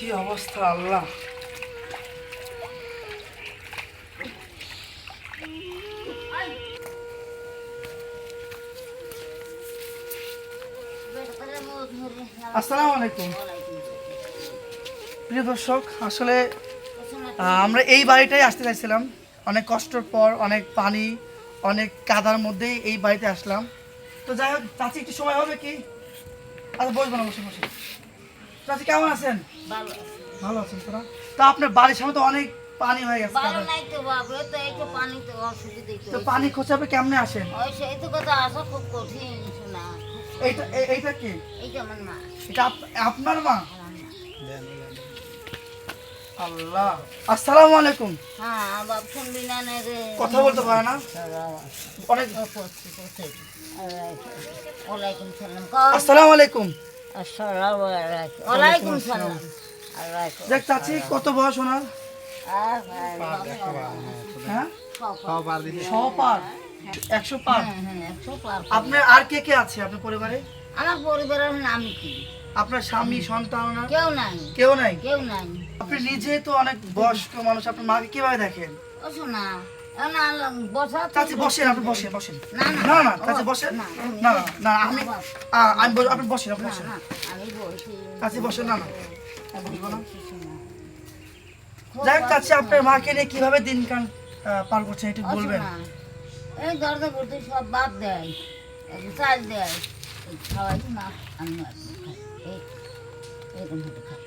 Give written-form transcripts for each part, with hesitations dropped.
কি অবস্থা আল্লাহ। আসসালামু আলাইকুম প্রিয় দর্শক, আসলে আমরা এই বাড়িটাই আসতে চাইছিলাম। অনেক কষ্টের পর, অনেক পানি, অনেক কাদার মধ্যেই এই বাড়িতে আসলাম। তো যাই হোক, চাচি একটু সময় হবে কি? আচ্ছা বসবো না, বসে বসে। চাচি কেমন আছেন? ভালো আছেন তোরা? তো আপনার বাড়ির সামনে তো অনেক পানি হয়ে গেছে। তো পানি খোঁচাবে কেমনে আসেন? এইটা কি? এটা আপনার মা? আল্লাহ। আসসালামু আলাইকুম। কথা বলতে পারে না অনেক। আসসালামু আলাইকুম। দেখ চাচি, কত বয়স ওনার? হ্যাঁ, 100 পার। 100 পার। আপনার আর কে কে আছে আপনার পরিবারে? আমার পরিবারের আমি কি, আপনার স্বামী, সন্তান? কেউ নাই, কেউ নাই। কেউ নাই। আপনি নিজে তো অনেক বয়স্ক মানুষ, আপনার মাকে কিভাবে দেখেন? না চাচি বসেন, আপনি বসেন, বসেন। না না না চাচি বসেন। না না আমি আপনি বসেন, আপনি বসেন। আমি বলছি চাচি বসেন। না না বসবো না। যাই হোক চাচি, আপনার মাকে নিয়ে কিভাবে দিনকাল পার করছেন একটু বলবেন? এই দরজা করতে সব বাদ দেয়, চাল দেয়, খাওয়াই না আমি এরকম হতে খাই।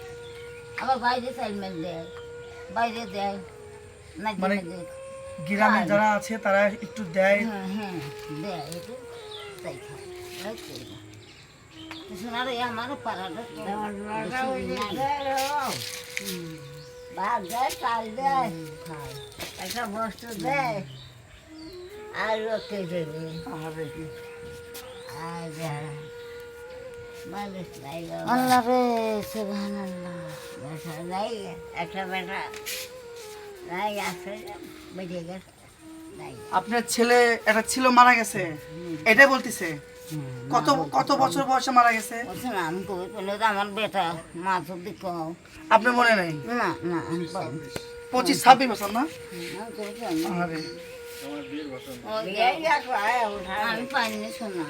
আবার বাইরে চাল মেল দেয়, বাইরে দেয় না, মানে গ্রামে যারা আছে তারা একটু দেয়। হ্যাঁ দেয়, একটু তাই খাই। শোনার আমার পাড়াটা ভাত দেয়, চাল দেয়, খায়, একটা বস্তু দেয়, আর রক্ষে দেবে। আল্লাহ রে সুবহানাল্লাহ। বেটা নাই, একটা বেটা নাই, আছে বেঁচে গেছে নাই। আপনার ছেলে একটা ছিল, মারা গেছে, এটাই বলতেছে? কত বছর বয়সে মারা গেছে? বলছে না, আমি কবি পেলে তো আমার বেটা মাছ অব্দি কম। আপনার মনে নেই? না না আমি পাইনি। 25-26 বছর না? আমি কবি পাইনি। আরে আমি পাইনি শোনা।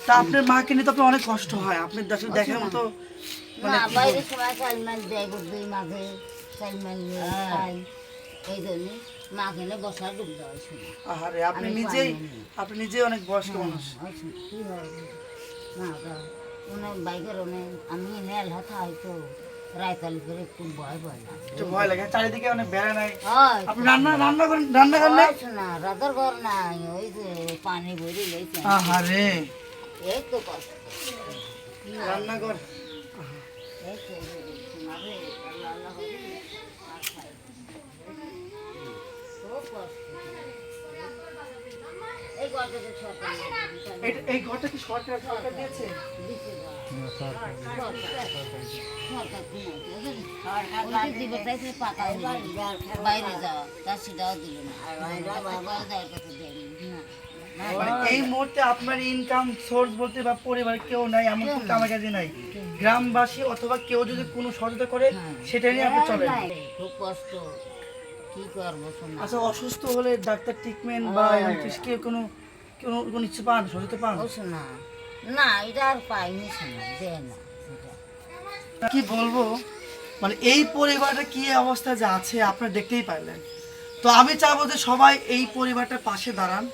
তা আপনার মাকে নিয়ে তো আপনার অনেক কষ্ট হয়, আপনার দেখার মতো। না বাইরে সবাই চাল মাছ দেয়, দুই মাঝে চাল মাছ নিয়ে খাই, এই জন্য মাকে নিয়ে বসার ডুব দেওয়া শোনা। আরে আপনি নিজেই অনেক বয়স্ক মানুষ। কি হয় না, অনেক বাইকের অনেক আমি এনে এলাহা হয়তো রায়তালি করে একটু ভয় ভয় না, একটু ভয় লাগে, চারিদিকে অনেক বেড়া নাই। হয় আপনি রান্না করেন না, রাতের ঘর নাই, ওই যে পানি ভরি লইছে। আহারে, এই তো কষ্ট, রান্নাঘর। এই তো শোনাবে আল্লাহ আল্লাহ হবে আর খাই খুব কষ্ট। এই গল্পটা সরকার এই ঘরটা কি সরকার দিয়েছে? দিছে দিবে তাইতে পাকা বাইরে যাওয়া, তার সেটাও দিল না, মানে এই মুহূর্তে আপনার ইনকাম সোর্স বলতে বা পরিবার কেউ নাই, এমন কোনো কামাকাজি নাই? গ্রামবাসী অথবা কেউ যদি কোনো সহযোগিতা করে সেটা নিয়ে আপনি চলেন? খুব কষ্ট, কি করবো শোনা। আচ্ছা, অসুস্থ হলে ডাক্তার ট্রিটমেন্ট বা কেউ কোনো ইচ্ছে পান, সহযোগিতা পান? শোনা না, এটা আর পাইনি শোনা, দেয় না। কি বলবো, মানে এই পরিবারটা কি অবস্থা যে আছে আপনারা দেখতেই পারলেন। তো আমি চাইবো যে সবাই এই পরিবারটার পাশে দাঁড়ান।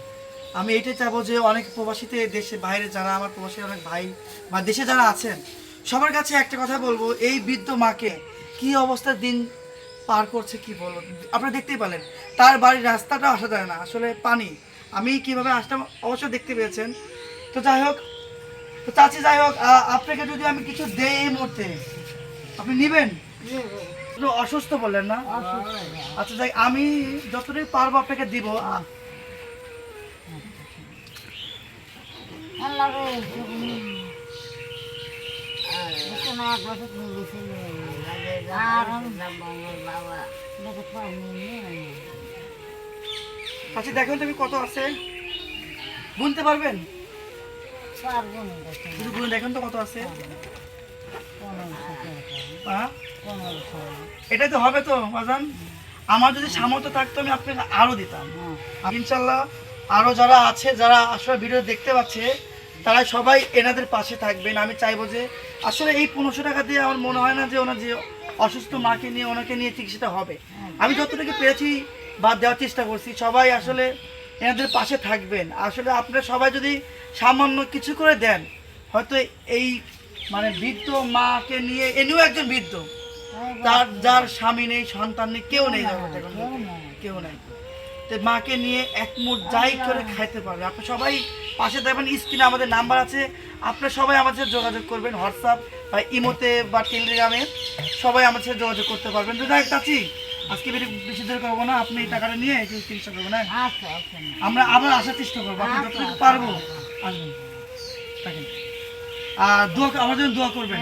আমি এটাই চাইবো যে অনেক প্রবাসীতে দেশে বাইরে যারা আমার প্রবাসী অনেক ভাই বা দেশে যারা আছেন, সবার কাছে একটা কথা বলবো, এই বৃদ্ধ মাকে কি অবস্থায় দিন পার করছে কি বলবো, আপনারা দেখতেই পেলেন। তার বাড়ির রাস্তাটা আসা যায় না, আসলে পানি। আমি কিভাবে আসলাম অবশ্যই দেখতে পেয়েছেন। তো যাই হোক, তো চাচি যাই হোক, আপনাকে যদি আমি কিছু দেই এই মুহূর্তে আপনি নেবেন? অসুস্থ বললেন না? আচ্ছা যাই, আমি যতটুকু পারবো আপনাকে দিব। আল্লাহ রে শোনা, এক বছর গেছিল আর বাবা দেখে পাইনি। আচ্ছা দেখুন তুমি কত আছে, গুনতে পারবেন? পারবো না, শুধু গুনে দেখুন তো কত আছে। হ্যাঁ এটাই তো হবে তো বাজান। আমার যদি সামর্থ্য থাকতো আমি আপনাকে আরো দিতাম ইনশাল্লাহ। আরো যারা আছে, যারা আসলে ভিডিও দেখতে পাচ্ছে, তারা সবাই এনাদের পাশে থাকবেন। আমি চাইবো যে আসলে এই 1500 টাকা দিয়ে আমার মনে হয় না যে ওনার যে অসুস্থ মাকে নিয়ে ওনাকে নিয়ে চিকিৎসাটা হবে। আমি যতটুকু পেরেছি বা দেওয়ার চেষ্টা করছি। সবাই আসলে এনাদের পাশে থাকবেন। আসলে আপনারা সবাই যদি সামান্য কিছু করে দেন, হয়তো এই মানে বৃদ্ধ মাকে নিয়ে এনেও একজন বৃদ্ধ, তার যার স্বামী নেই, সন্তান নেই, কেউ নেই জগতে এখন, কেউ নেই। তো মাকে নিয়ে এক মুঠ যাই করে খাইতে পারবে। আপনি সবাই পাশে থাকবেন। স্ক্রিনে আমাদের নাম্বার আছে, আপনারা সবাই আমাদের সাথে যোগাযোগ করবেন। হোয়াটসঅ্যাপ বা ইমোতে বা টেলিগ্রামে সবাই আমাদের সাথে যোগাযোগ করতে পারবেন। তো যাই চাচ্ছি আজকে বেশি দেরি করবো না, আপনি এই টাকাটা নিয়ে একটু চিকিৎসা করবেন। হ্যাঁ আমরা আবার আসার চেষ্টা করবো, আপনি যতটুকু পারবো আসবেন। থাকেন আর দোয়া আমার জন্য দোয়া করবেন।